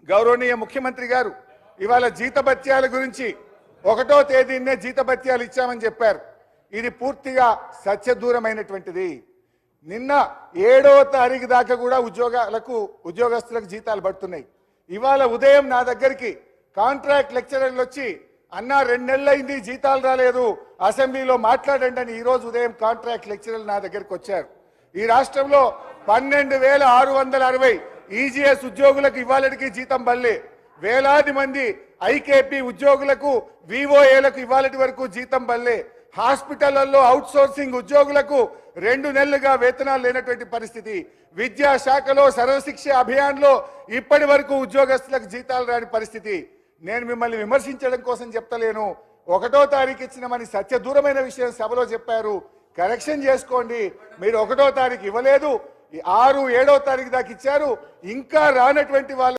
గౌరవనీయ ముఖ్యమంత్రి గారు ఇవాళ జీతభత్యాల గురించి 1వ తేదీనే జీతభత్యాలు ఇచ్చామని చెప్పారు. ఇది పూర్తిగా సత్యదూరమైనటువంటిది. నిన్న 7వ తారీఖు దాకా కూడా ఉద్యోగస్తులకు జీతాలు పడుతున్నాయి. ఇవాళ ఉదయం నా దగ్గరికి కాంట్రాక్ట్ లెక్చరర్లు వచ్చి అన్నా 2 నెలలైంది జీతాలు రాలేదు, అసెంబ్లీలో మాట్లాడండి అని ఈరోజు ఉదయం కాంట్రాక్ట్ లెక్చరర్లు నా దగ్గరికి వచ్చారు. ఈ రాష్ట్రంలో 12,660 ఈజీఎస్ ఉద్యోగులకు ఇవాళకి జీతం బల్లే, వేలాది మంది ఐకేపీ ఉద్యోగులకు వివోఏలకు ఇవాళటి వరకు జీతం బల్లే, హాస్పిటళ్లలో అవుట్ సోర్సింగ్ ఉద్యోగులకు 2 నెలలుగా వేతనాలు లేనటువంటి పరిస్థితి, విద్యాశాఖలో సర్వశిక్ష అభియాన్లో ఇప్పటి వరకు ఉద్యోగస్తులకు జీతాలు రాని పరిస్థితి. నేను మిమ్మల్ని విమర్శించడం కోసం చెప్తలేను. 1వ తారీఖు ఇచ్చినమని సత్యదూరమైన విషయం సభలో చెప్పారు. కరెక్షన్ చేసుకోండి. మీరు 1వ తారీఖు ఇవ్వలేదు, 6, 7వ తారీఖు దాకా ఇచ్చారు. ఇంకా రానటువంటి వాళ్ళు